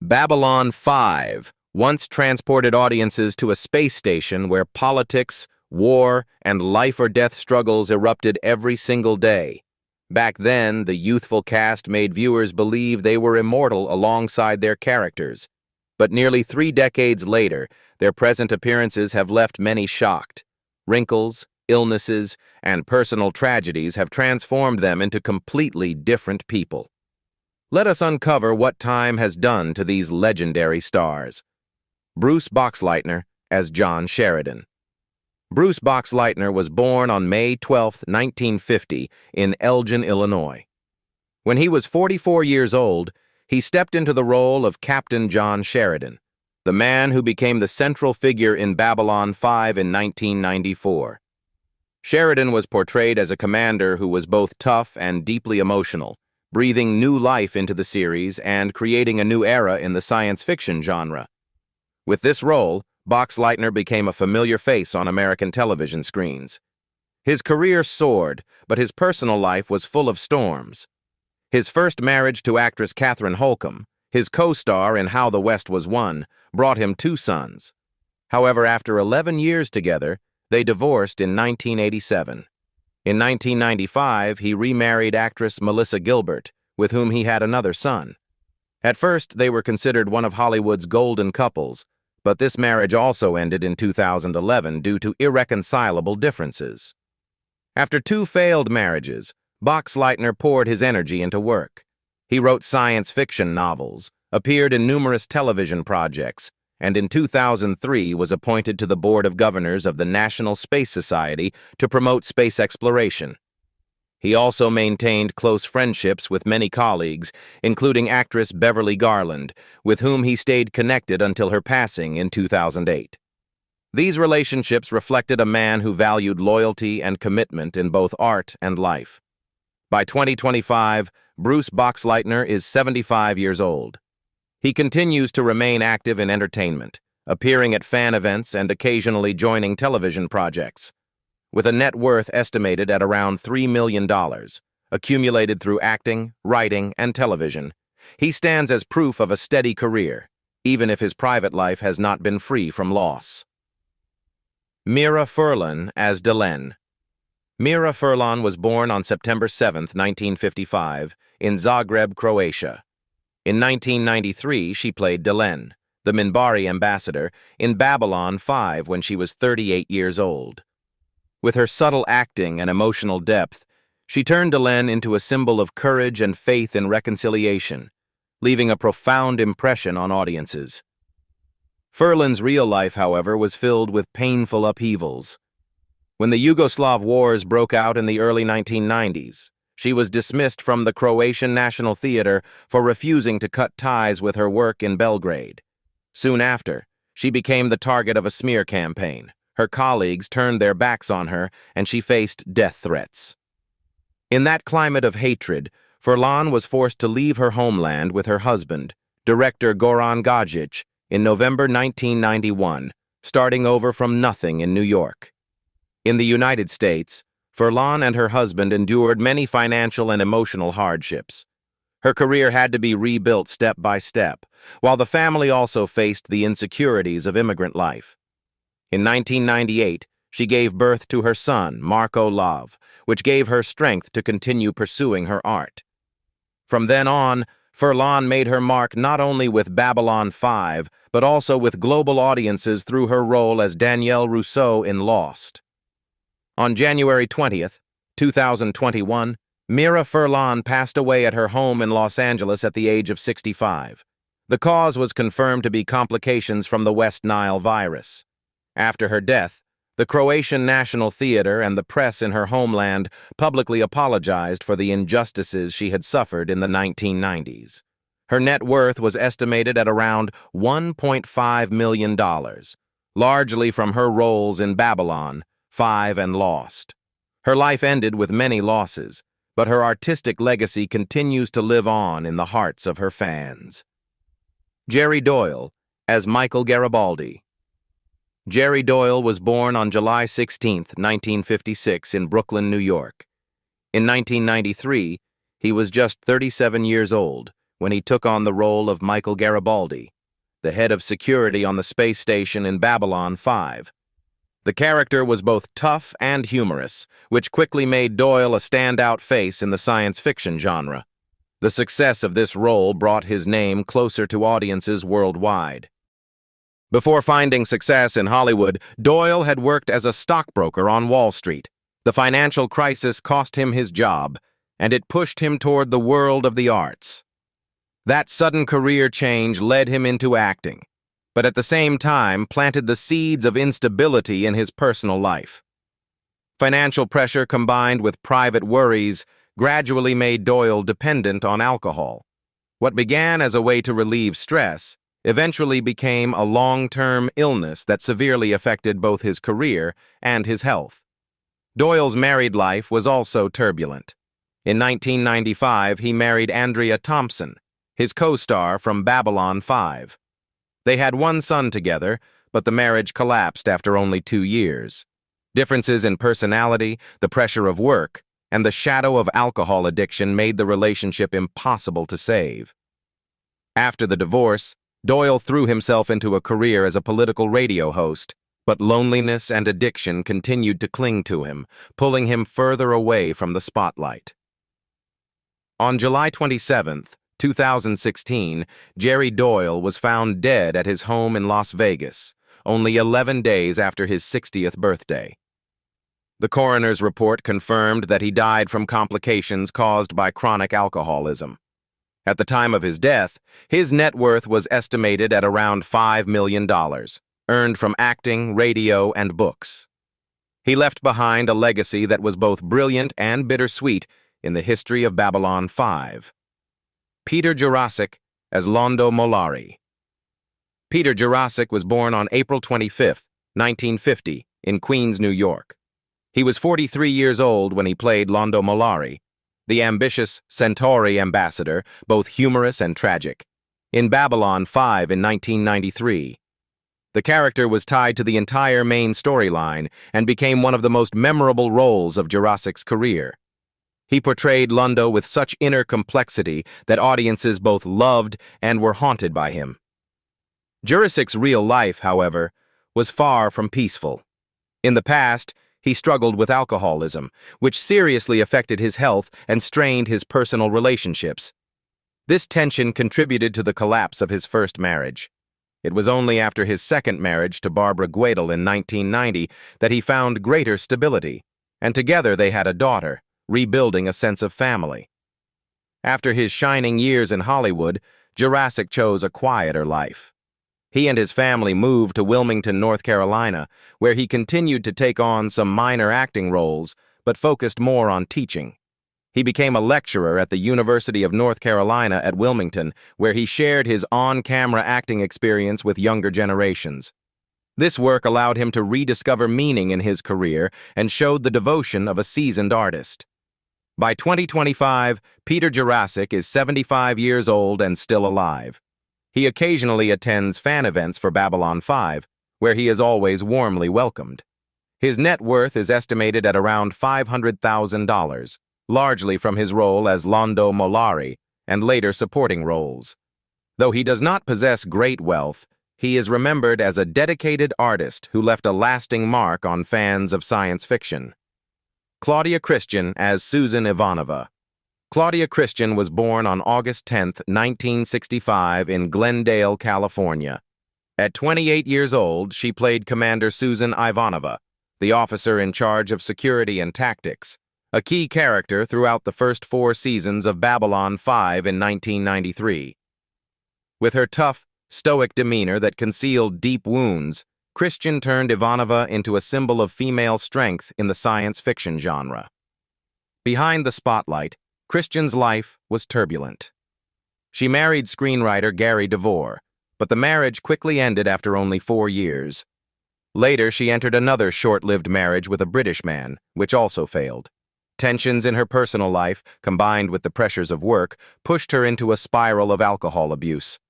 Babylon 5 once transported audiences to a space station where politics, war, and life-or-death struggles erupted every single day. Back then, the youthful cast made viewers believe they were immortal alongside their characters. But nearly 3 decades later, their present appearances have left many shocked. Wrinkles, illnesses, and personal tragedies have transformed them into completely different people. Let us uncover what time has done to these legendary stars. Bruce Boxleitner as John Sheridan. Bruce Boxleitner was born on May 12, 1950, in Elgin, Illinois. When he was 44 years old, he stepped into the role of Captain John Sheridan, the man who became the central figure in Babylon 5 in 1994. Sheridan was portrayed as a commander who was both tough and deeply emotional, breathing new life into the series and creating a new era in the science fiction genre. With this role, Boxleitner became a familiar face on American television screens. His career soared, but his personal life was full of storms. His first marriage to actress Katherine Holcomb, his co-star in How the West Was Won, brought him 2 sons. However, after 11 years together, they divorced in 1987. In 1995, he remarried actress Melissa Gilbert, with whom he had another son. At first, they were considered one of Hollywood's golden couples, but this marriage also ended in 2011 due to irreconcilable differences. After 2 failed marriages, Boxleitner poured his energy into work. He wrote science fiction novels, appeared in numerous television projects, and in 2003 was appointed to the Board of Governors of the National Space Society to promote space exploration. He also maintained close friendships with many colleagues, including actress Beverly Garland, with whom he stayed connected until her passing in 2008. These relationships reflected a man who valued loyalty and commitment in both art and life. By 2025, Bruce Boxleitner is 75 years old. He continues to remain active in entertainment, appearing at fan events and occasionally joining television projects. With a net worth estimated at around $3 million, accumulated through acting, writing, and television, he stands as proof of a steady career, even if his private life has not been free from loss. Mira Furlan as Delenn. Mira Furlan was born on September 7, 1955, in Zagreb, Croatia. In 1993, she played Delenn, the Minbari ambassador, in Babylon 5 when she was 38 years old. With her subtle acting and emotional depth, she turned Delenn into a symbol of courage and faith in reconciliation, leaving a profound impression on audiences. Furlan's real life, however, was filled with painful upheavals. When the Yugoslav wars broke out in the early 1990s, she was dismissed from the Croatian National Theater for refusing to cut ties with her work in Belgrade. Soon after, she became the target of a smear campaign. Her colleagues turned their backs on her, and she faced death threats. In that climate of hatred, Furlan was forced to leave her homeland with her husband, director Goran Gajic, in November 1991, starting over from nothing in New York. In the United States, Furlan and her husband endured many financial and emotional hardships. Her career had to be rebuilt step by step, while the family also faced the insecurities of immigrant life. In 1998, she gave birth to her son, Marco Love, which gave her strength to continue pursuing her art. From then on, Furlan made her mark not only with Babylon 5, but also with global audiences through her role as Danielle Rousseau in Lost. On January 20th, 2021, Mira Furlan passed away at her home in Los Angeles at the age of 65. The cause was confirmed to be complications from the West Nile virus. After her death, the Croatian National Theater and the press in her homeland publicly apologized for the injustices she had suffered in the 1990s. Her net worth was estimated at around $1.5 million, largely from her roles in Babylon 5 and Lost. Her life ended with many losses, but her artistic legacy continues to live on in the hearts of her fans. Jerry Doyle as Michael Garibaldi. Jerry Doyle was born on July 16, 1956, in Brooklyn, New York. In 1993, he was just 37 years old when he took on the role of Michael Garibaldi, the head of security on the space station in Babylon 5. The character was both tough and humorous, which quickly made Doyle a standout face in the science fiction genre. The success of this role brought his name closer to audiences worldwide. Before finding success in Hollywood, Doyle had worked as a stockbroker on Wall Street. The financial crisis cost him his job, and it pushed him toward the world of the arts. That sudden career change led him into acting, but at the same time planted the seeds of instability in his personal life. Financial pressure combined with private worries gradually made Doyle dependent on alcohol. What began as a way to relieve stress eventually became a long-term illness that severely affected both his career and his health. Doyle's married life was also turbulent. In 1995, he married Andrea Thompson, his co-star from Babylon 5. They had one son together, but the marriage collapsed after only 2 years. Differences in personality, the pressure of work, and the shadow of alcohol addiction made the relationship impossible to save. After the divorce, Doyle threw himself into a career as a political radio host, but loneliness and addiction continued to cling to him, pulling him further away from the spotlight. On July 27, 2016, Jerry Doyle was found dead at his home in Las Vegas, only 11 days after his 60th birthday. The coroner's report confirmed that he died from complications caused by chronic alcoholism. At the time of his death, his net worth was estimated at around $5 million, earned from acting, radio, and books. He left behind a legacy that was both brilliant and bittersweet in the history of Babylon 5. Peter Jurasik as Londo Mollari. Peter Jurasik was born on April 25, 1950, in Queens, New York. He was 43 years old when he played Londo Mollari, the ambitious Centauri ambassador, both humorous and tragic, in Babylon 5 in 1993. The character was tied to the entire main storyline and became one of the most memorable roles of Jurasik's career. He portrayed Londo with such inner complexity that audiences both loved and were haunted by him. Jurasik's real life, however, was far from peaceful. In the past, he struggled with alcoholism, which seriously affected his health and strained his personal relationships. This tension contributed to the collapse of his first marriage. It was only after his second marriage to Barbara Guedel in 1990 that he found greater stability, and together they had a daughter, rebuilding a sense of family. After his shining years in Hollywood, Jurasik chose a quieter life. He and his family moved to Wilmington, North Carolina, where he continued to take on some minor acting roles, but focused more on teaching. He became a lecturer at the University of North Carolina at Wilmington, where he shared his on-camera acting experience with younger generations. This work allowed him to rediscover meaning in his career and showed the devotion of a seasoned artist. By 2025, Peter Jurasik is 75 years old and still alive. He occasionally attends fan events for Babylon 5, where he is always warmly welcomed. His net worth is estimated at around $500,000, largely from his role as Londo Mollari and later supporting roles. Though he does not possess great wealth, he is remembered as a dedicated artist who left a lasting mark on fans of science fiction. Claudia Christian as Susan Ivanova. Claudia Christian was born on August 10, 1965 in Glendale, California. At 28 years old, she played Commander Susan Ivanova, the officer in charge of security and tactics, a key character throughout the first 4 seasons of Babylon 5 in 1993. With her tough, stoic demeanor that concealed deep wounds, Christian turned Ivanova into a symbol of female strength in the science fiction genre. Behind the spotlight, Christian's life was turbulent. She married screenwriter Gary DeVore, but the marriage quickly ended after only 4 years. Later, she entered another short-lived marriage with a British man, which also failed. Tensions in her personal life, combined with the pressures of work, pushed her into a spiral of alcohol abuse.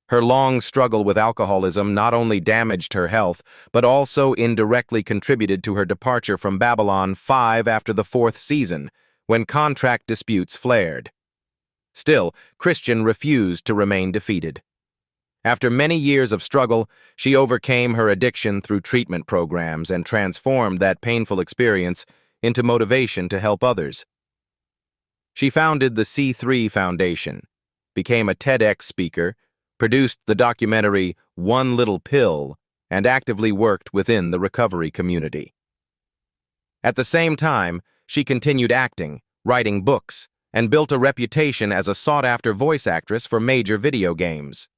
Her long struggle with alcoholism not only damaged her health, but also indirectly contributed to her departure from Babylon 5 after the 4th season, when contract disputes flared. Still, Christian refused to remain defeated. After many years of struggle, she overcame her addiction through treatment programs and transformed that painful experience into motivation to help others. She founded the C3 Foundation, became a TEDx speaker, produced the documentary One Little Pill, and actively worked within the recovery community. At the same time, she continued acting, writing books, and built a reputation as a sought-after voice actress for major video games.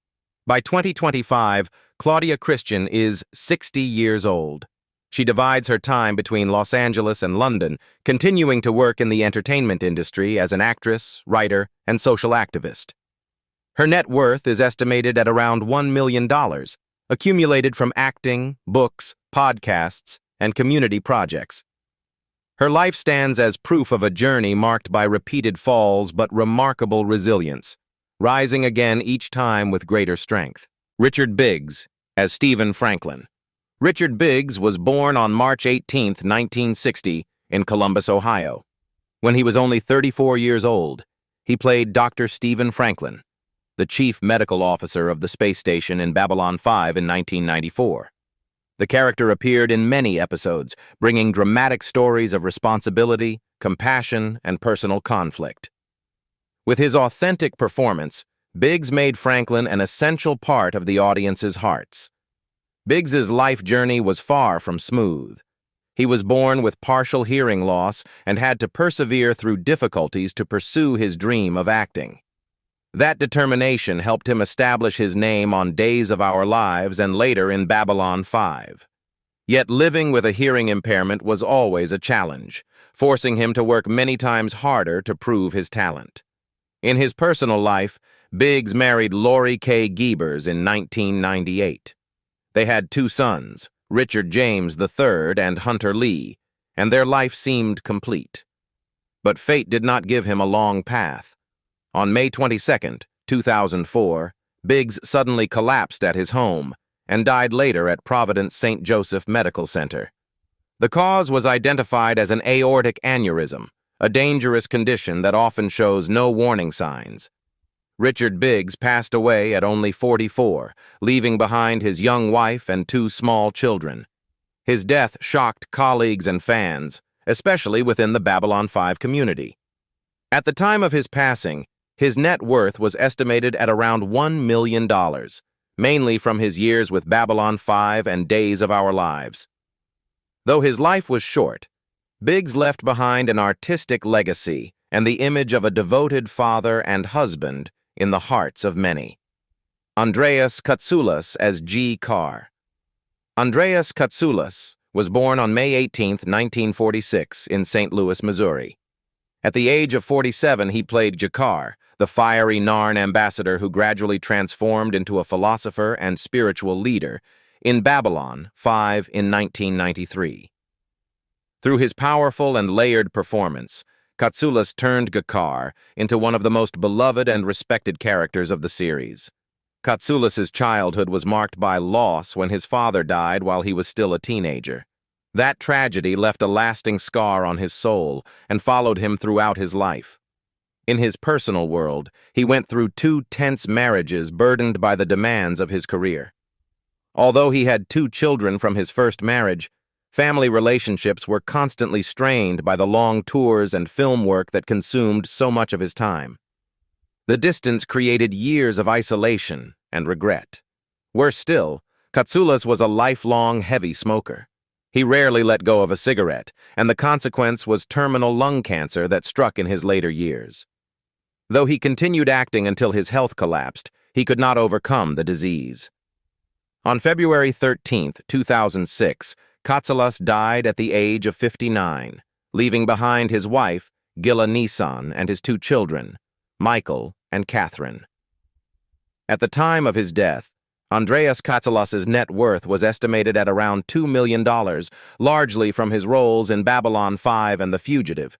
By 2025, Claudia Christian is 60 years old. She divides her time between Los Angeles and London, continuing to work in the entertainment industry as an actress, writer, and social activist. Her net worth is estimated at around $1 million, accumulated from acting, books, podcasts, and community projects. Her life stands as proof of a journey marked by repeated falls but remarkable resilience, rising again each time with greater strength. Richard Biggs, as Stephen Franklin. Richard Biggs was born on March 18, 1960, in Columbus, Ohio. When he was only 34 years old, he played Dr. Stephen Franklin, the chief medical officer of the space station in Babylon 5 in 1994. The character appeared in many episodes, bringing dramatic stories of responsibility, compassion, and personal conflict. With his authentic performance, Biggs made Franklin an essential part of the audience's hearts. Biggs's life journey was far from smooth. He was born with partial hearing loss and had to persevere through difficulties to pursue his dream of acting. That determination helped him establish his name on Days of Our Lives and later in Babylon 5. Yet living with a hearing impairment was always a challenge, forcing him to work many times harder to prove his talent. In his personal life, Biggs married Lori K. Giebers in 1998. They had 2 sons, Richard James III and Hunter Lee, and their life seemed complete. But fate did not give him a long path. On May 22, 2004, Biggs suddenly collapsed at his home and died later at Providence St. Joseph Medical Center. The cause was identified as an aortic aneurysm, a dangerous condition that often shows no warning signs. Richard Biggs passed away at only 44, leaving behind his young wife and 2 small children. His death shocked colleagues and fans, especially within the Babylon 5 community. At the time of his passing, his net worth was estimated at around $1 million, mainly from his years with Babylon 5 and Days of Our Lives. Though his life was short, Biggs left behind an artistic legacy and the image of a devoted father and husband in the hearts of many. Andreas Katsulas as G. Carr. Andreas Katsulas was born on May 18, 1946, in St. Louis, Missouri. At the age of 47, he played G'Kar, the fiery Narn ambassador who gradually transformed into a philosopher and spiritual leader, in Babylon 5 in 1993. Through his powerful and layered performance, Katsulas turned G'Kar into one of the most beloved and respected characters of the series. Katsulas' childhood was marked by loss when his father died while he was still a teenager. That tragedy left a lasting scar on his soul and followed him throughout his life. In his personal world, he went through 2 tense marriages burdened by the demands of his career. Although he had 2 children from his first marriage, family relationships were constantly strained by the long tours and film work that consumed so much of his time. The distance created years of isolation and regret. Worse still, Katsulas was a lifelong heavy smoker. He rarely let go of a cigarette, and the consequence was terminal lung cancer that struck in his later years. Though he continued acting until his health collapsed, he could not overcome the disease. On February 13, 2006, Katsulas died at the age of 59, leaving behind his wife, Gilla Nissan, and his 2 children, Michael and Catherine. At the time of his death, Andreas Katsulas' net worth was estimated at around $2 million, largely from his roles in Babylon 5 and The Fugitive.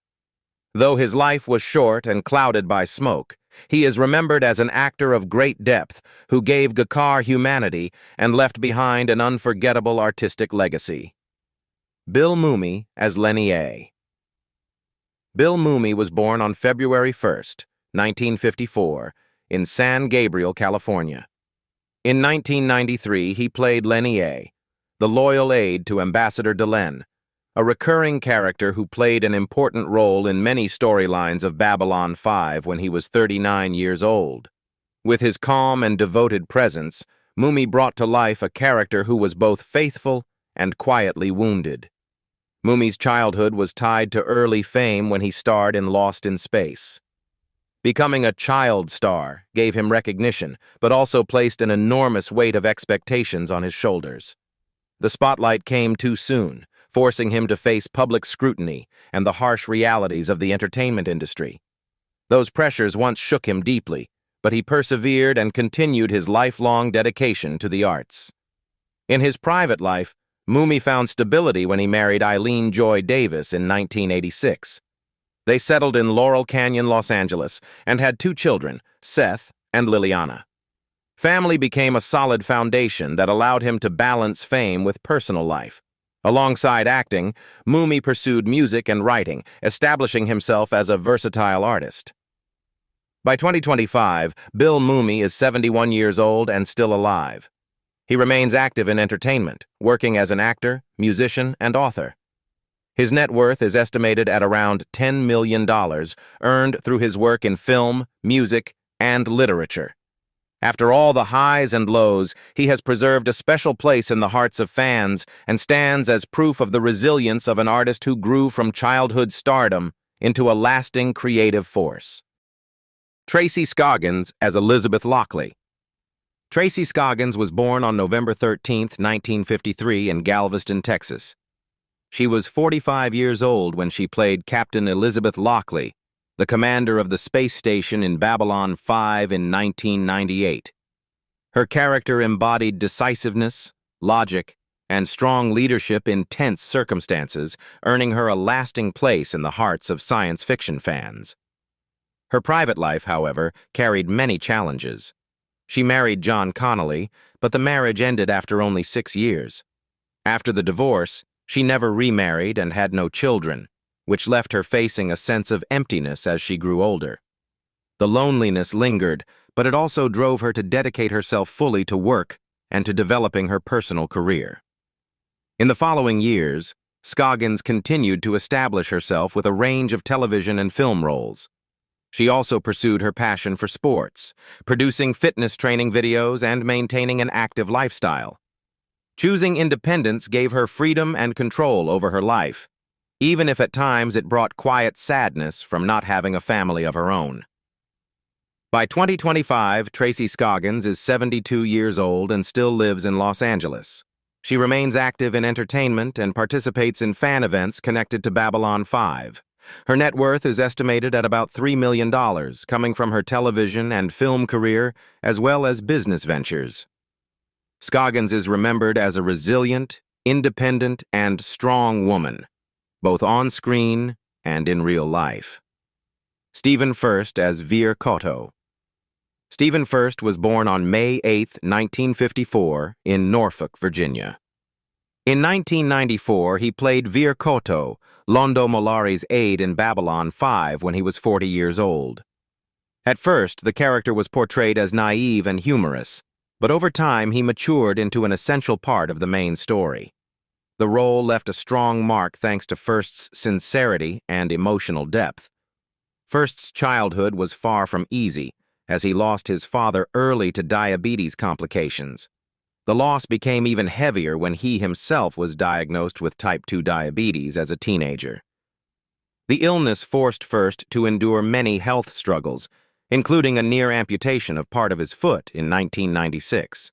Though his life was short and clouded by smoke, he is remembered as an actor of great depth who gave G'Kar humanity and left behind an unforgettable artistic legacy. Bill Mumy as Lenny A. Bill Mumy was born on February 1, 1954, in San Gabriel, California. In 1993, he played Lenier, the loyal aide to Ambassador Delenn, a recurring character who played an important role in many storylines of Babylon 5 when he was 39 years old. With his calm and devoted presence, Mummy brought to life a character who was both faithful and quietly wounded. Mummy's childhood was tied to early fame when he starred in Lost in Space. Becoming a child star gave him recognition, but also placed an enormous weight of expectations on his shoulders. The spotlight came too soon, forcing him to face public scrutiny and the harsh realities of the entertainment industry. Those pressures once shook him deeply, but he persevered and continued his lifelong dedication to the arts. In his private life, Mummy found stability when he married Eileen Joy Davis in 1986. They settled in Laurel Canyon, Los Angeles, and had 2 children, Seth and Liliana. Family became a solid foundation that allowed him to balance fame with personal life. Alongside acting, Mummy pursued music and writing, establishing himself as a versatile artist. By 2025, Bill Mummy is 71 years old and still alive. He remains active in entertainment, working as an actor, musician, and author. His net worth is estimated at around $10 million, earned through his work in film, music, and literature. After all the highs and lows, he has preserved a special place in the hearts of fans and stands as proof of the resilience of an artist who grew from childhood stardom into a lasting creative force. Tracy Scoggins as Elizabeth Lockley. Tracy Scoggins was born on November 13, 1953, in Galveston, Texas. She was 45 years old when she played Captain Elizabeth Lockley, the commander of the space station in Babylon 5 in 1998. Her character embodied decisiveness, logic, and strong leadership in tense circumstances, earning her a lasting place in the hearts of science fiction fans. Her private life, however, carried many challenges. She married John Connolly, but the marriage ended after only 6 years. After the divorce, she never remarried and had no children, which left her facing a sense of emptiness as she grew older. The loneliness lingered, but it also drove her to dedicate herself fully to work and to developing her personal career. In the following years, Scoggins continued to establish herself with a range of television and film roles. She also pursued her passion for sports, producing fitness training videos and maintaining an active lifestyle. Choosing independence gave her freedom and control over her life, even if at times it brought quiet sadness from not having a family of her own. By 2025, Tracy Scoggins is 72 years old and still lives in Los Angeles. She remains active in entertainment and participates in fan events connected to Babylon 5. Her net worth is estimated at about $3 million, coming from her television and film career as well as business ventures. Scoggins is remembered as a resilient, independent, and strong woman, both on screen and in real life. Stephen Furst as Veer Cotto. Stephen Furst was born on May 8, 1954, in Norfolk, Virginia. In 1994, he played Veer Cotto, Londo Mollari's aide in Babylon 5 when he was 40 years old. At first, the character was portrayed as naive and humorous, but over time he matured into an essential part of the main story. The role left a strong mark thanks to Furst's sincerity and emotional depth. Furst's childhood was far from easy, as he lost his father early to diabetes complications. The loss became even heavier when he himself was diagnosed with type 2 diabetes as a teenager. The illness forced Furst to endure many health struggles, including a near amputation of part of his foot in 1996.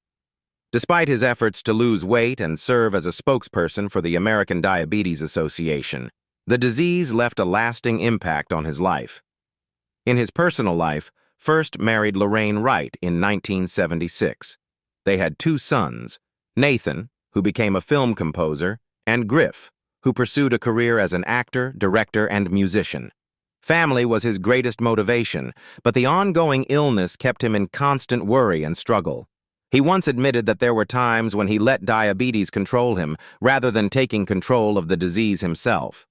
Despite his efforts to lose weight and serve as a spokesperson for the American Diabetes Association, the disease left a lasting impact on his life. In his personal life, Furst married Lorraine Wright in 1976. They had 2 sons, Nathan, who became a film composer, and Griff, who pursued a career as an actor, director, and musician. Family was his greatest motivation, but the ongoing illness kept him in constant worry and struggle. He once admitted that there were times when he let diabetes control him rather than taking control of the disease himself.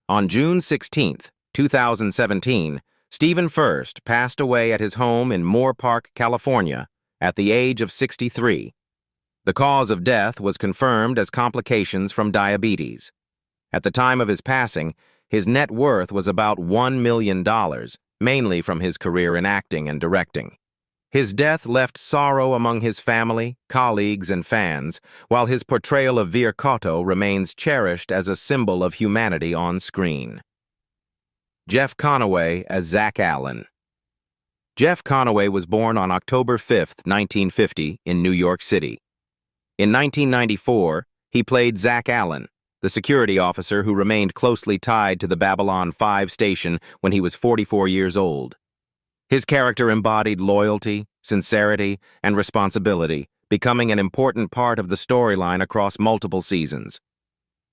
On June 16, 2017, Stephen Furst passed away at his home in Moore Park, California, at the age of 63. The cause of death was confirmed as complications from diabetes. At the time of his passing, his net worth was about $1 million, mainly from his career in acting and directing. His death left sorrow among his family, colleagues, and fans, while his portrayal of Vir Cotto remains cherished as a symbol of humanity on screen. Jeff Conaway as Zach Allen. Jeff Conaway was born on October 5, 1950, in New York City. In 1994, he played Zach Allen, the security officer who remained closely tied to the Babylon 5 station when he was 44 years old. His character embodied loyalty, sincerity, and responsibility, becoming an important part of the storyline across multiple seasons.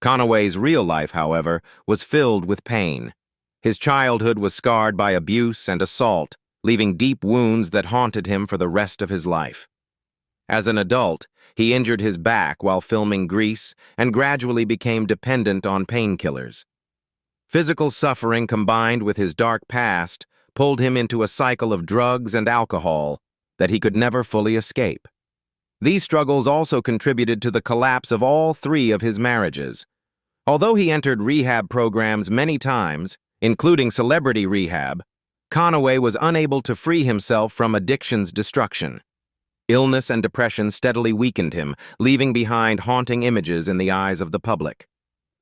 Conaway's real life, however, was filled with pain. His childhood was scarred by abuse and assault, leaving deep wounds that haunted him for the rest of his life. As an adult, he injured his back while filming Grease and gradually became dependent on painkillers. Physical suffering combined with his dark past pulled him into a cycle of drugs and alcohol that he could never fully escape. These struggles also contributed to the collapse of all three of his marriages. Although he entered rehab programs many times, including celebrity rehab, Conaway was unable to free himself from addiction's destruction. Illness and depression steadily weakened him, leaving behind haunting images in the eyes of the public.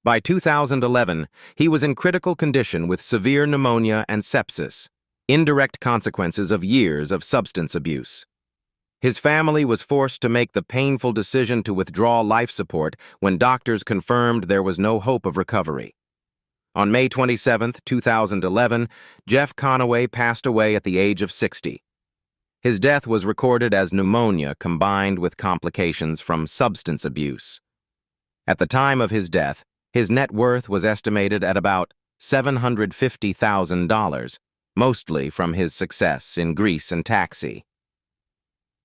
By 2011, he was in critical condition with severe pneumonia and sepsis, indirect consequences of years of substance abuse. His family was forced to make the painful decision to withdraw life support when doctors confirmed there was no hope of recovery. On May 27, 2011, Jeff Conaway passed away at the age of 60. His death was recorded as pneumonia combined with complications from substance abuse. At the time of his death, his net worth was estimated at about $750,000, mostly from his success in Grease and Taxi.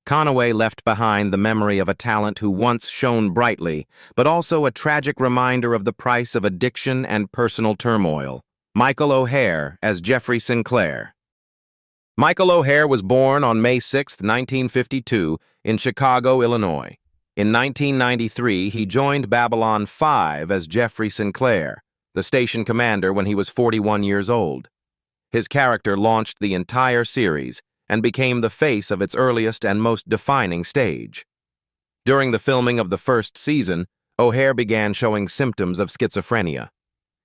Conaway left behind the memory of a talent who once shone brightly, but also a tragic reminder of the price of addiction and personal turmoil. Michael O'Hare as Jeffrey Sinclair. Michael O'Hare was born on May 6, 1952, in Chicago, Illinois. In 1993, he joined Babylon 5 as Jeffrey Sinclair, the station commander when he was 41 years old. His character launched the entire series and became the face of its earliest and most defining stage. During the filming of the first season, O'Hare began showing symptoms of schizophrenia.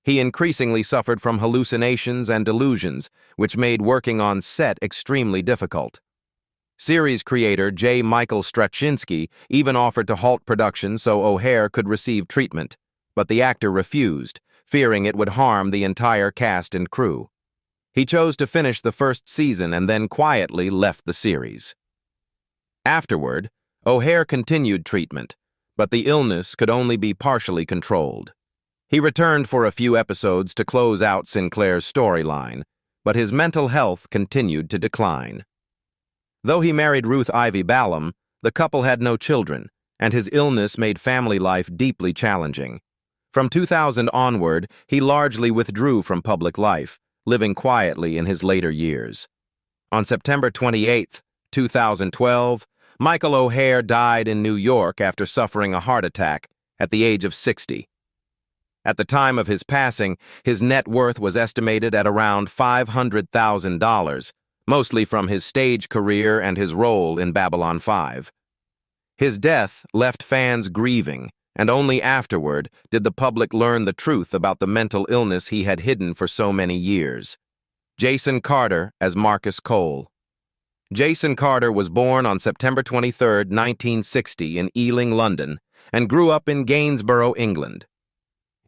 He increasingly suffered from hallucinations and delusions, which made working on set extremely difficult. Series creator J. Michael Straczynski even offered to halt production so O'Hare could receive treatment, but the actor refused, fearing it would harm the entire cast and crew. He chose to finish the first season and then quietly left the series. Afterward, O'Hare continued treatment, but the illness could only be partially controlled. He returned for a few episodes to close out Sinclair's storyline, but his mental health continued to decline. Though he married Ruth Ivy Ballum, the couple had no children, and his illness made family life deeply challenging. From 2000 onward, he largely withdrew from public life, living quietly in his later years. On September 28, 2012, Michael O'Hare died in New York after suffering a heart attack at the age of 60. At the time of his passing, his net worth was estimated at around $500,000, mostly from his stage career and his role in Babylon 5. His death left fans grieving, and only afterward did the public learn the truth about the mental illness he had hidden for so many years. Jason Carter as Marcus Cole. Jason Carter was born on September 23, 1960 in Ealing, London, and grew up in Gainsborough, England.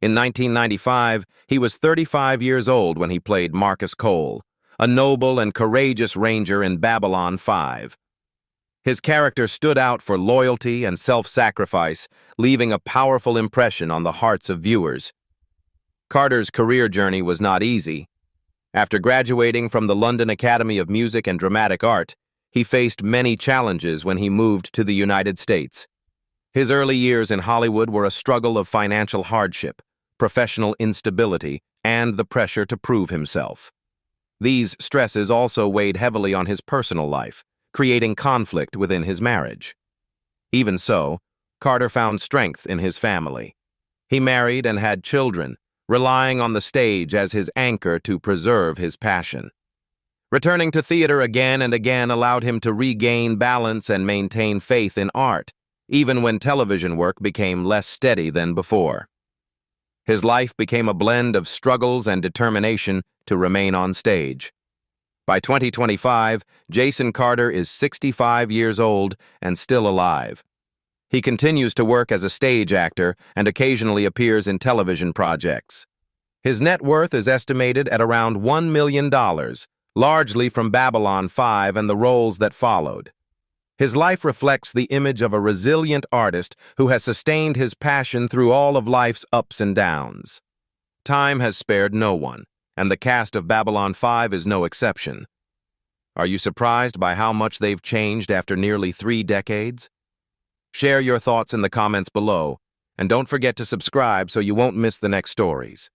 In 1995, he was 35 years old when he played Marcus Cole, a noble and courageous ranger in Babylon 5. His character stood out for loyalty and self-sacrifice, leaving a powerful impression on the hearts of viewers. Carter's career journey was not easy. After graduating from the London Academy of Music and Dramatic Art, he faced many challenges when he moved to the United States. His early years in Hollywood were a struggle of financial hardship, professional instability, and the pressure to prove himself. These stresses also weighed heavily on his personal life, creating conflict within his marriage. Even so, Carter found strength in his family. He married and had children, relying on the stage as his anchor to preserve his passion. Returning to theater again and again allowed him to regain balance and maintain faith in art, even when television work became less steady than before. His life became a blend of struggles and determination to remain on stage. By 2025, Jason Carter is 65 years old and still alive. He continues to work as a stage actor and occasionally appears in television projects. His net worth is estimated at around $1 million, largely from Babylon 5 and the roles that followed. His life reflects the image of a resilient artist who has sustained his passion through all of life's ups and downs. Time has spared no one, and the cast of Babylon 5 is no exception. Are you surprised by how much they've changed after nearly 3 decades? Share your thoughts in the comments below, and don't forget to subscribe so you won't miss the next stories.